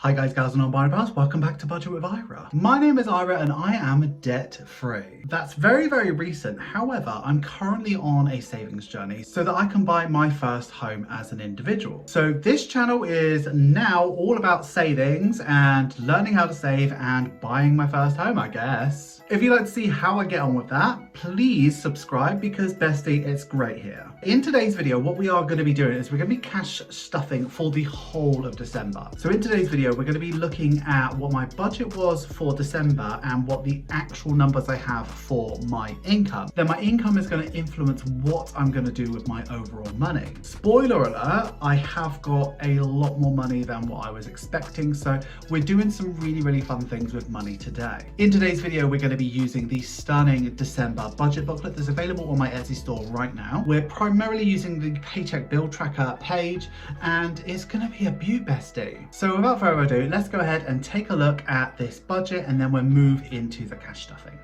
Hi guys, gals and non-binary pals, welcome back to Budget with Ira. My name is Ira and I am debt-free. That's very, very recent. However, I'm currently on a savings journey so that I can buy my first home as an individual. So this channel is now all about savings and learning how to save and buying my first home, I guess. If you'd like to see how I get on with that, please subscribe because bestie, it's great here. In today's video, what we are going to be doing is we're going to be cash stuffing for the whole of December. So in today's video, we're going to be looking at what my budget was for December and what the actual numbers I have for my income. Then my income is going to influence what I'm going to do with my overall money. Spoiler alert, I have got a lot more money than what I was expecting. So we're doing some really, really fun things with money today. In today's video, we're going to be using the stunning December budget booklet that's available on my Etsy store right now. We're primarily using the paycheck bill tracker page and it's going to be a beaut, bestie. So without further ado, let's go ahead and take a look at this budget and then we'll move into the cash stuffing.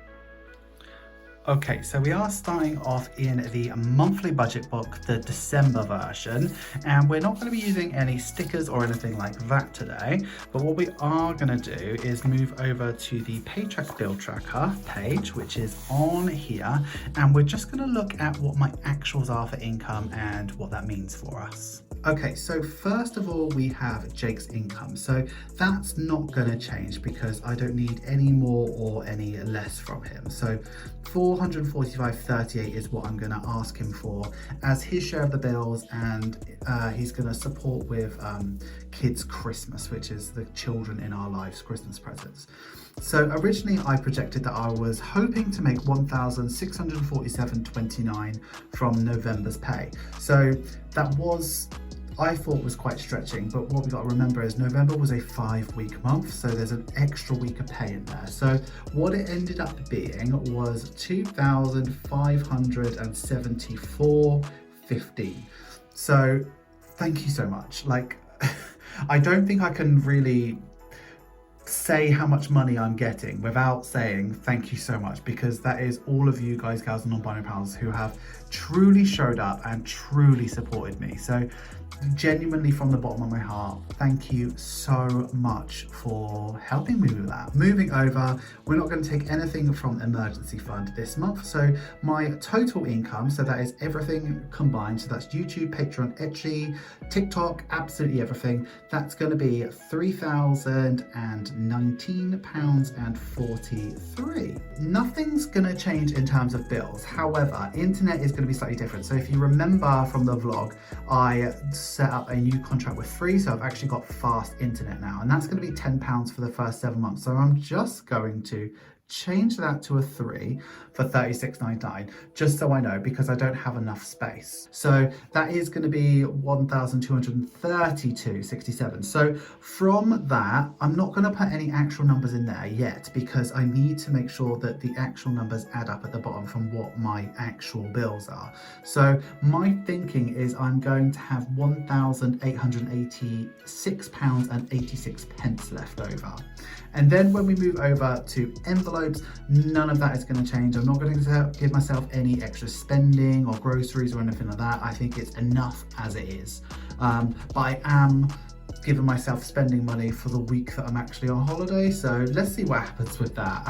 Okay, so we are starting off in the monthly budget book, the December version, and we're not going to be using any stickers or anything like that today, but what we are going to do is move over to the paycheck bill tracker page, which is on here, and we're just going to look at what my actuals are for income and what that means for us. Okay, so first of all, we have Jake's income. So that's not going to change because I don't need any more or any less from him. So 445.38 is what I'm going to ask him for as his share of the bills, and he's going to support with kids' Christmas, which is the children in our lives' Christmas presents. So originally I projected that I was hoping to make 1,647.29 from November's pay. So that was, I thought, was quite stretching, but what we got to remember is November was a 5-week month, so there's an extra week of pay in there. So what it ended up being was 2,574.15. So thank you so much. Like, I don't think I can really say how much money I'm getting without saying thank you so much, because that is all of you guys, gals and non-binary pals who have truly showed up and truly supported me. So genuinely from the bottom of my heart, thank you so much for helping me with that. Moving over, we're not going to take anything from emergency fund this month. So my total income, so that is everything combined, so that's YouTube, Patreon, Etsy, TikTok, absolutely everything, that's going to be £3,019.43. Nothing's going to change in terms of bills. However, internet is going to be slightly different. So if you remember from the vlog, I set up a new contract with Free, so I've actually got fast internet now, and that's going to be £10 for the first 7 months. So I'm just going to change that to a 3 for £36.99, just so I know, because I don't have enough space. So that is going to be £1,232.67. So from that, I'm not going to put any actual numbers in there yet, because I need to make sure that the actual numbers add up at the bottom from what my actual bills are. So my thinking is I'm going to have £1,886.86 left over. And then when we move over to envelopes, none of that is going to change. I'm not going to give myself any extra spending or groceries or anything like that. I think it's enough as it is. But I am giving myself spending money for the week that I'm actually on holiday. So let's see what happens with that.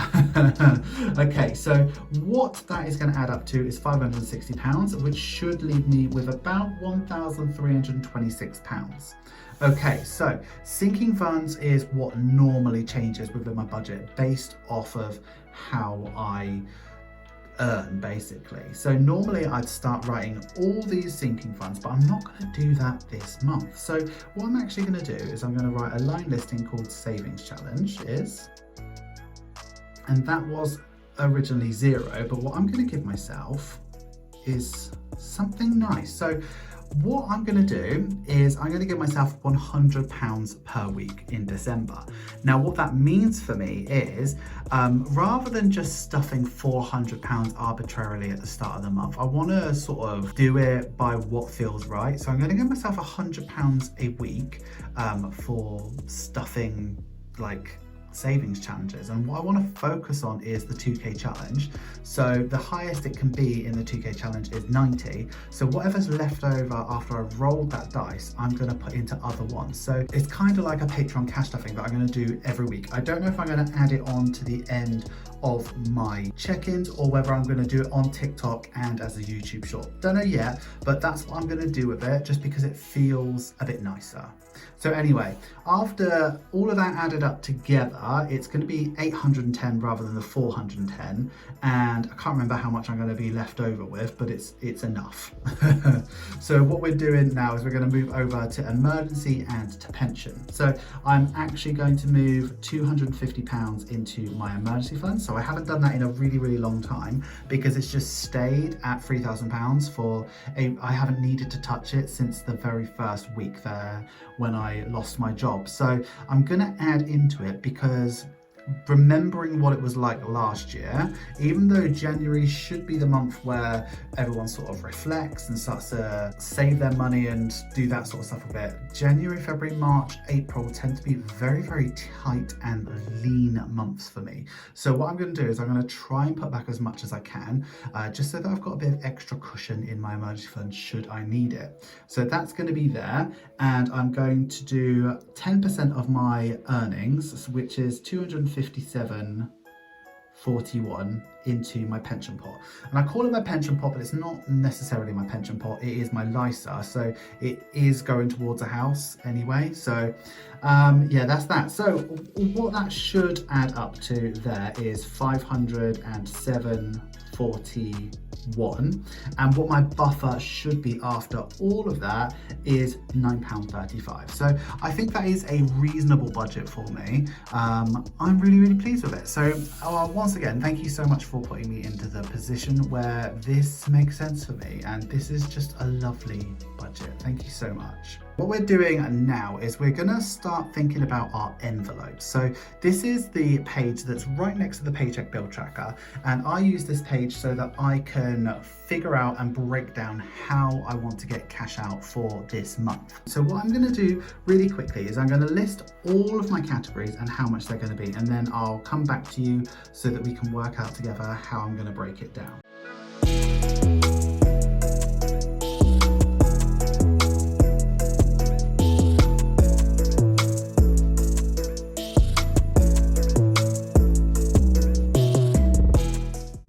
Okay, so what that is going to add up to is £560, which should leave me with about £1,326. Okay, so sinking funds is what normally changes within my budget based off of how I earn, basically. So normally I'd start writing all these sinking funds, but I'm not going to do that this month. So what I'm actually going to do is I'm going to write a line listing called Savings Challenge and that was originally 0, but what I'm going to give myself is something nice. So what I'm going to do is I'm going to give myself £100 per week in December. Now what that means for me is rather than just stuffing £400 arbitrarily at the start of the month, I want to sort of do it by what feels right. So I'm going to give myself £100 a week for stuffing like savings challenges, and what I want to focus on is the 2k challenge. So the highest it can be in the 2k challenge is 90. So whatever's left over after I've rolled that dice, I'm going to put into other ones. So it's kind of like a Patreon cash stuffing that I'm going to do every week. I don't know if I'm going to add it on to the end of my check-ins or whether I'm going to do it on TikTok and as a YouTube short. Don't know yet, but that's what I'm going to do with it, just because it feels a bit nicer. So anyway, after all of that added up together, it's going to be 810 rather than the 410, and I can't remember how much I'm going to be left over with, but it's enough. So what we're doing now is we're going to move over to emergency and to pension. So I'm actually going to move £250 into my emergency fund. So I haven't done that in a really long time, because it's just stayed at £3,000 for I haven't needed to touch it since the very first week there when I lost my job. So I'm gonna add into it, because remembering what it was like last year, even though January should be the month where everyone sort of reflects and starts to save their money and do that sort of stuff a bit, January, February, March, April tend to be very tight and lean months for me. So what I'm going to do is I'm going to try and put back as much as I can, just so that I've got a bit of extra cushion in my emergency fund should I need it. So that's going to be there, and I'm going to do 10% of my earnings, which is 257.41 into my pension pot. And I call it my pension pot, but it's not necessarily my pension pot, it is my LISA, so it is going towards a house anyway. So yeah, that's that. So what that should add up to there is 507.41, and what my buffer should be after all of that is £9.35. So I think that is a reasonable budget for me. I'm really pleased with it. So once again, thank you so much for putting me into the position where this makes sense for me, and this is just a lovely budget. Thank you so much. What we're doing now is we're gonna start thinking about our envelopes. So this is the page that's right next to the paycheck bill tracker, and I use this page so that I can figure out and break down how I want to get cash out for this month. So what I'm gonna do really quickly is I'm gonna list all of my categories and how much they're gonna be, and then I'll come back to you so that we can work out together how I'm gonna break it down.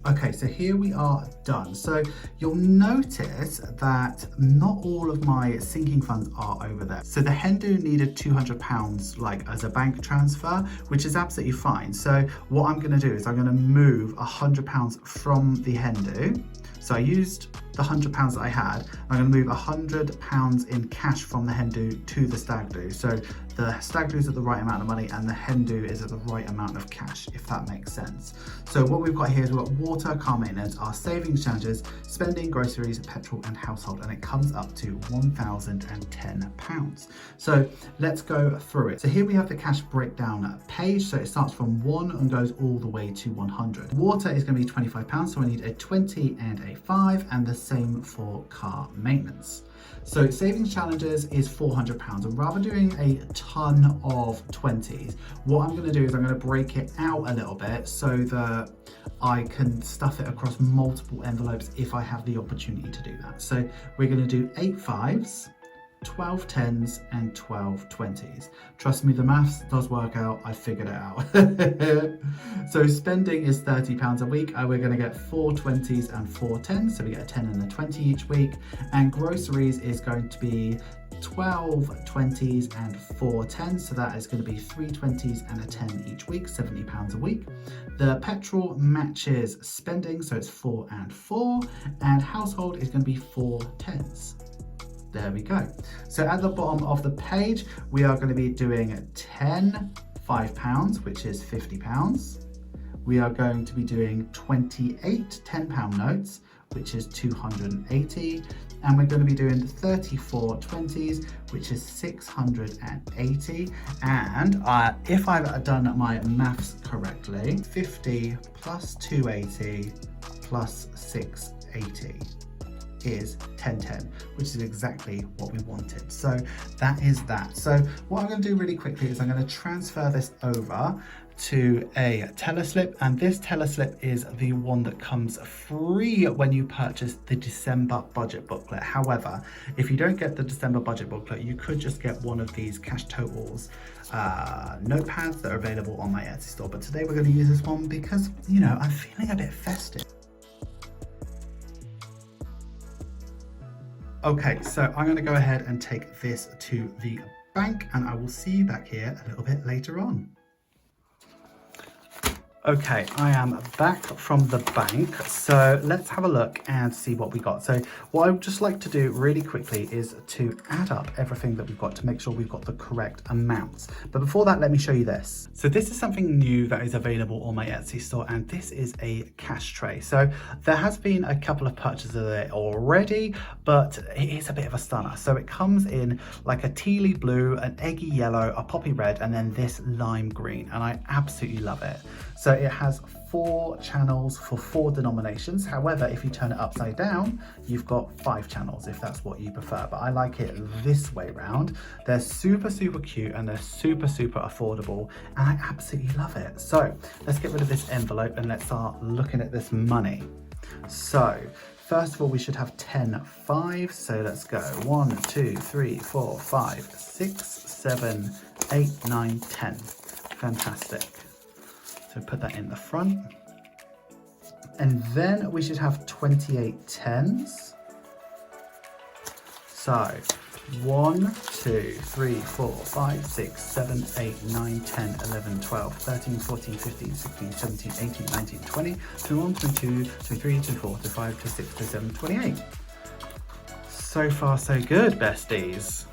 Okay, so here we are done. So you'll notice that not all of my sinking funds are over there. So the Hindu needed £200 like as a bank transfer, which is absolutely fine. So what I'm going to do is I'm going to move £100 from the Hindu. So I used the £100 that I had. I'm going to move £100 in cash from the Hindu to the stag do. So the stag do is at the right amount of money and the Hindu is at the right amount of cash, if that makes sense. So what we've got here is we've got water, car maintenance, our savings charges, spending, groceries, petrol and household, and it comes up to £1,010. So let's go through it. So here we have the cash breakdown page. So it starts from 1 and goes all the way to 100. Water is going to be £25, so I need a 20 and a 5, and the same for car maintenance. So savings challenges is £400, and rather doing a ton of 20s, what I'm going to do is I'm going to break it out a little bit so that I can stuff it across multiple envelopes if I have the opportunity to do that. So we're going to do 8 5s, 12 10s and 12 20s. Trust me, the maths does work out. I figured it out. So spending is £30 a week. We're going to get 4 20s and 4 10s. So we get a 10 and a 20 each week. And groceries is going to be 12 20s and 4 10s. So that is going to be 3 20s and a 10 each week, £70 a week. The petrol matches spending, so it's 4 and 4. And household is going to be 4 10s. There we go. So at the bottom of the page, we are going to be doing 10 £5, which is £50. We are going to be doing 28 £10 notes, which is 280. And we're going to be doing 34 20s, which is 680. And if I've done my maths correctly, 50 plus 280 plus 680. is 1010, which is exactly what we wanted. So that is that. So what I'm going to do really quickly is I'm going to transfer this over to a teleslip, and this teleslip is the one that comes free when you purchase the December budget booklet. However, if you don't get the December budget booklet, you could just get one of these cash totals notepads that are available on my Etsy store. But today we're going to use this one because, you know, I'm feeling a bit festive. Okay, so I'm going to go ahead and take this to the bank, and I will see you back here a little bit later on. Okay, I am back from the bank, so let's have a look and see what we got. So what I would just like to do really quickly is to add up everything that we've got to make sure we've got the correct amounts. But before that, let me show you this. So this is something new that is available on my Etsy store, and this is a cash tray. So there has been a couple of purchases of it already, but it is a bit of a stunner. So it comes in like a tealy blue, an eggy yellow, a poppy red, and then this lime green, and I absolutely love it. So it has 4 channels for 4 denominations. However, if you turn it upside down, you've got 5 channels if that's what you prefer. But I like it this way round. They're super, super cute, and they're super, super affordable, and I absolutely love it. So let's get rid of this envelope and let's start looking at this money. So first of all, we should have 10 5s. So let's go 1, 2, 3, 4, 5, 6, 7, 8, 9, 10. Fantastic. So put that in the front. And then we should have 28 10s. So 1, 2, 3, 4, 5, 6, 7, 8, 9, 10, 11, 12, 13, 14, 15, 16, 17, 18, 19, 20, 21, 22, 23, 24, 25, 26, 27, 28. So far so good, besties.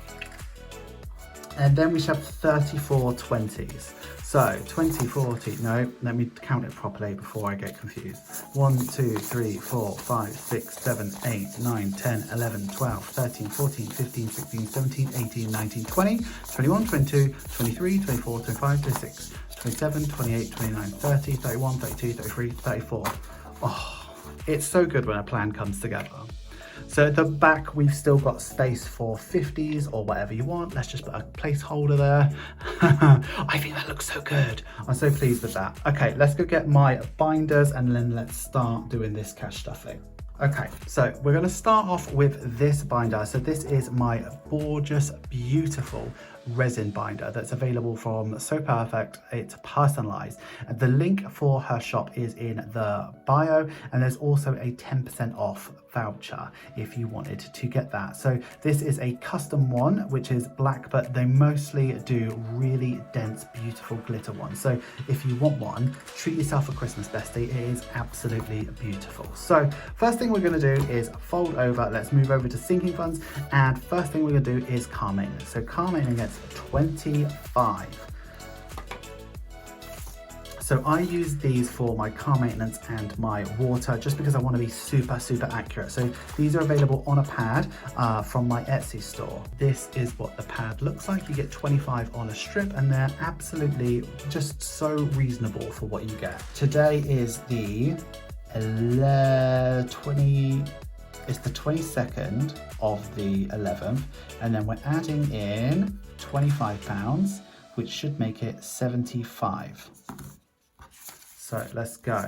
And then we should have 34 20s. So 20, 40, no, let me count it properly before I get confused. 1, 2, 3, 4, 5, 6, 7, 8, 9, 10, 11, 12, 13, 14, 15, 16, 17, 18, 19, 20, 21, 22, 23, 24, 25, 26, 27, 28, 29, 30, 31, 32, 33, 34. Oh, it's so good when a plan comes together. So at the back, we've still got space for 50s or whatever you want. Let's just put a placeholder there. I think that looks so good. I'm so pleased with that. Okay, let's go get my binders and then let's start doing this cash stuffing. Okay, so we're going to start off with this binder. So this is my gorgeous, beautiful resin binder that's available from So Perfect. It's personalized. The link for her shop is in the bio, and there's also a 10% off voucher if you wanted to get that. So this is a custom one, which is black, but they mostly do really dense, beautiful glitter ones. So if you want one, treat yourself for Christmas, bestie. It is absolutely beautiful. So first thing we're going to do is fold over. Let's move over to sinking funds, and first thing we're going to do is car maintenance. So car maintenance gets 25. So I use these for my car maintenance and my water, just because I want to be super, super accurate. So these are available on a pad from my Etsy store. This is what the pad looks like. You get 25 on a strip, and they're absolutely just so reasonable for what you get. Today is the 22nd of the 11th, and then we're adding in £25, which should make it 75. So let's go.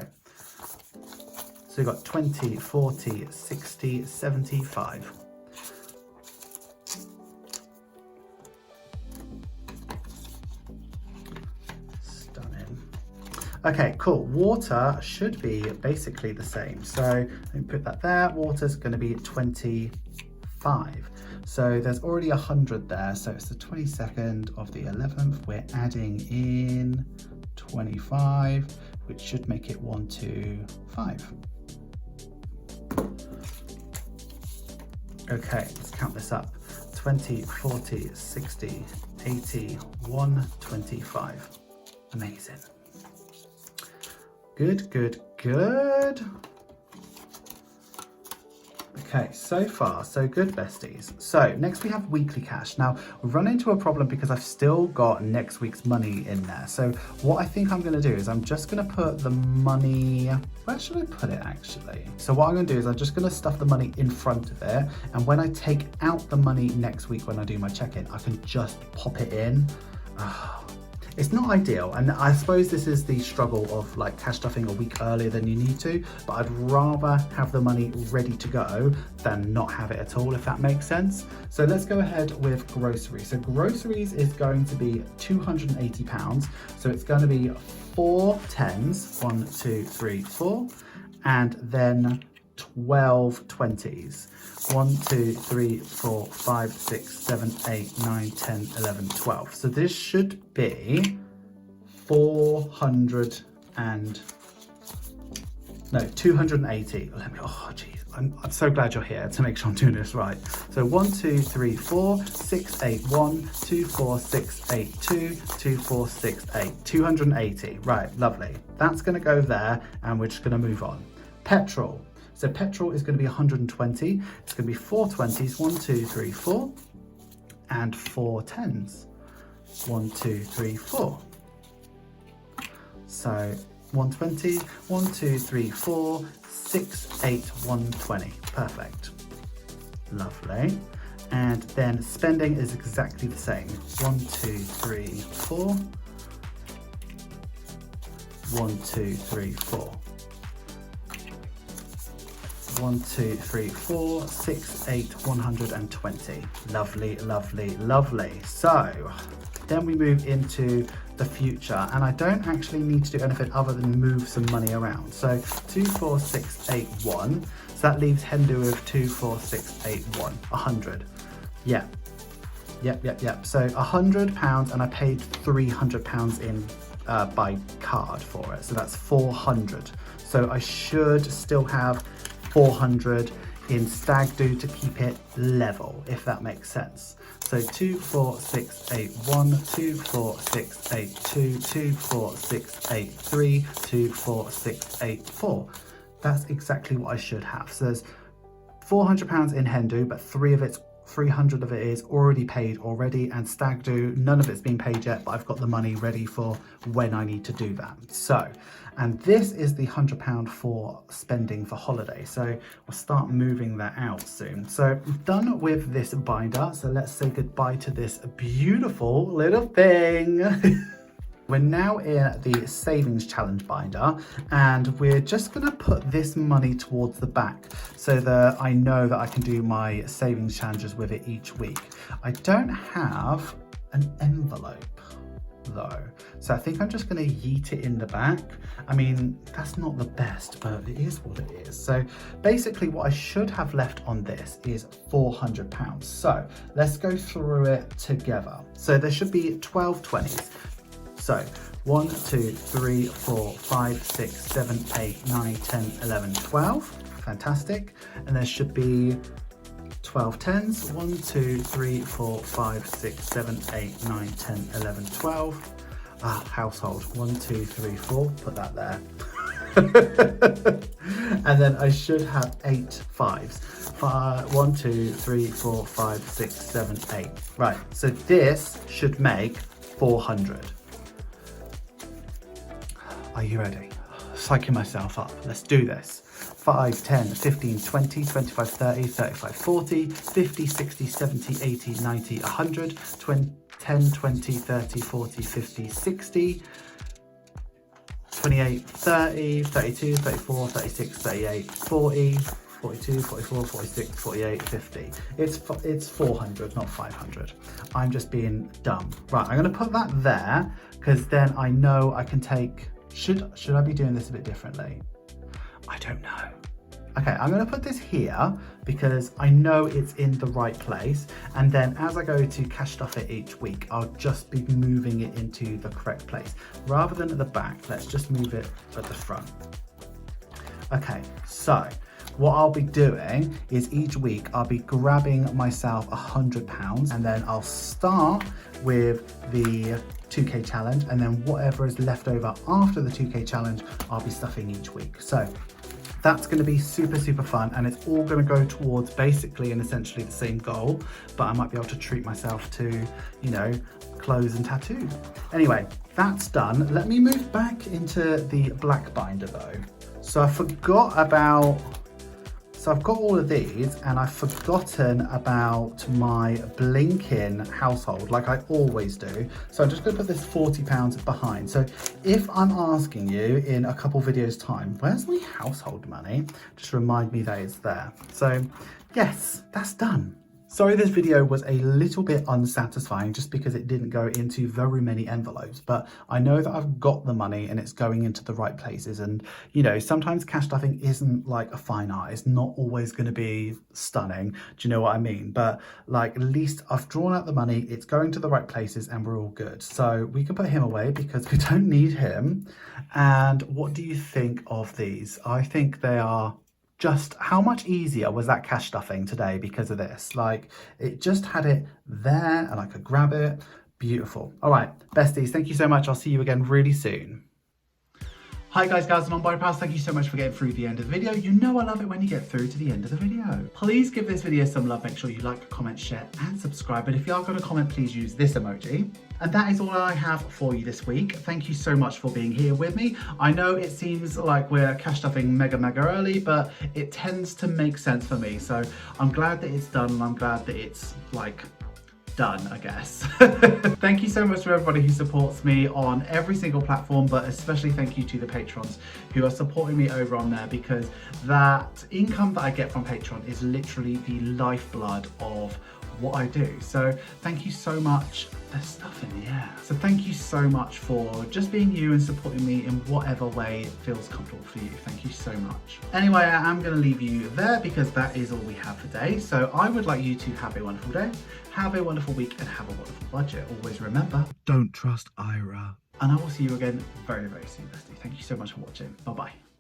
So you've got 20, 40, 60, 75. Stunning. Okay, cool. Water should be basically the same. So let me put that there. Water's going to be 25. So there's already 100 there. So it's the 22nd of the 11th. We're adding in 25, which should make it 125. Okay, let's count this up. 20, 40, 60, 80, 125. Amazing. Good, good, good. Okay, so far so good, besties. So next we have weekly cash. Now we've run into a problem because I've still got next week's money in there. So what I think I'm going to do is I'm just going to put the money, where should I put it actually? So what I'm going to do is I'm just going to stuff the money in front of it, and when I take out the money next week when I do my check-in, I can just pop it in. It's not ideal, and I suppose this is the struggle of like cash stuffing a week earlier than you need to, but I'd rather have the money ready to go than not have it at all, if that makes sense. So let's go ahead with groceries. So groceries is going to be £280. So it's going to be 4 tens, 1, 2, 3, 4, and then 12 20s. 1, 2, 3, 4, 5, 6, 7, 8, 9, 10, 11, 12. So this should be 280. Let me, oh geez, I'm so glad you're here to make sure I'm doing this right. So 1, 2, 3, 4, 6, 8, 1, 2, 4, 6, 8, 2, 2, 4, 6, 8, 280. Right, lovely. That's gonna go there, and we're just gonna move on. Petrol. So petrol is going to be 120. It's going to be 4 20s, 1, 2, 3, 4, and 4 10s, 1, 2, 3, 4. So 120, 1, 2, 3, 4, 6, 8, 120. Perfect. Lovely. And then spending is exactly the same. 1, 2, 3, 4. 1, 2, 3, 4. 1, 2, 3, 4, 6, 8, 120. Lovely, lovely, lovely. So then we move into the future, and I don't actually need to do anything other than move some money around. So 2, 4, 6, 8, 1. So that leaves Hendu with 2, 4, 6, 8, 1. 100. Yeah. Yep. So £100, and I paid £300 in by card for it. So that's 400. So I should still have 400 in stag do to keep it level, if that makes sense. So 2, 4, 6, 8, 1, 2, 4, 6, 8, 2, 2, 4, 6, 8, 3, 2, 4, 6, 8, 4. That's exactly what I should have. So there's £400 in Hendu, but 300 of it is already paid already, and stag do, none of it's been paid yet, but I've got the money ready for when I need to do that. So, and this is the £100 for spending for holiday. So we'll start moving that out soon. So I'm done with this binder. So let's say goodbye to this beautiful little thing. We're now in the savings challenge binder, and we're just going to put this money towards the back so that I know that I can do my savings challenges with it each week. I don't have an envelope though, so I think I'm just going to yeet it in the back. I mean, that's not the best, but it is what it is. So basically what I should have left on this is £400. So let's go through it together. So there should be 12 20s. So 1, 2, 3, 4, 5, 6, 7, 8, 9, 10, 11, 12. Fantastic. And there should be 12 10s. 1, 2, 3, 4, 5, 6, 7, 8, 9, 10, 11, 12. Household. 1, 2, 3, 4. Put that there. And then I should have 8 5s. 1, 2, 3, 4, 5, 6, 7, 8. Right. So this should make 400. Are you ready? Psyching myself up. Let's do this. 5, 10, 15, 20, 25, 30, 35, 40, 50, 60, 70, 80, 90, 100, 20, 10, 20, 30, 40, 50, 60, 28, 30, 32, 34, 36, 38, 40, 42, 44, 46, 48, 50. It's 400, not 500. I'm just being dumb. Right, I'm going to put that there because then I know I can take... Should I be doing this a bit differently? I don't know. Okay, I'm going to put this here because I know it's in the right place, and then as I go to cash stuff it each week, I'll just be moving it into the correct place. Rather than at the back, let's just move it at the front. Okay, so what I'll be doing is each week I'll be grabbing myself £100, and then I'll start with the 2K challenge, and then whatever is left over after the 2K challenge, I'll be stuffing each week. So That's going to be super, super fun, and it's all going to go towards basically and essentially the same goal, but I might be able to treat myself to, you know, clothes and tattoos. Anyway, that's done. Let me move back into the black binder though. So I've got all of these, and I've forgotten about my blinking household like I always do. So I'm just gonna put this £40 behind. So if I'm asking you in a couple videos time, where's my household money? Just remind me that it's there. So yes, that's done. Sorry this video was a little bit unsatisfying just because it didn't go into very many envelopes, but I know that I've got the money and it's going into the right places. And you know, sometimes cash stuffing isn't like a fine art. It's not always going to be stunning. Do you know what I mean? But like, at least I've drawn out the money, it's going to the right places, and we're all good. So we can put him away because we don't need him. And what do you think of these? I think they are just, how much easier was that cash stuffing today because of this? Like, it just had it there and I could grab it. Beautiful. All right, besties, thank you so much. I'll see you again really soon. Hi guys, gals and non-binary pals, thank you so much for getting through the end of the video. You know I love it when you get through to the end of the video. Please give this video some love, make sure you like, comment, share and subscribe. But if you are going to comment, please use this emoji. And that is all I have for you this week. Thank you so much for being here with me. I know it seems like we're cash stuffing mega early, but it tends to make sense for me. So I'm glad that it's done, and I'm glad that it's like done, I guess. Thank you so much to everybody who supports me on every single platform, but especially thank you to the patrons who are supporting me over on there, because that income that I get from Patreon is literally the lifeblood of what I do. So thank you so much. There's stuff in the air. So thank you so much for just being you and supporting me in whatever way feels comfortable for you. Thank you so much. Anyway, I am going to leave you there because that is all we have for today. So I would like you to have a wonderful day, have a wonderful week, and have a wonderful budget. Always remember, don't trust Ira. And I will see you again very, very soon, bestie. Thank you so much for watching. Bye-bye.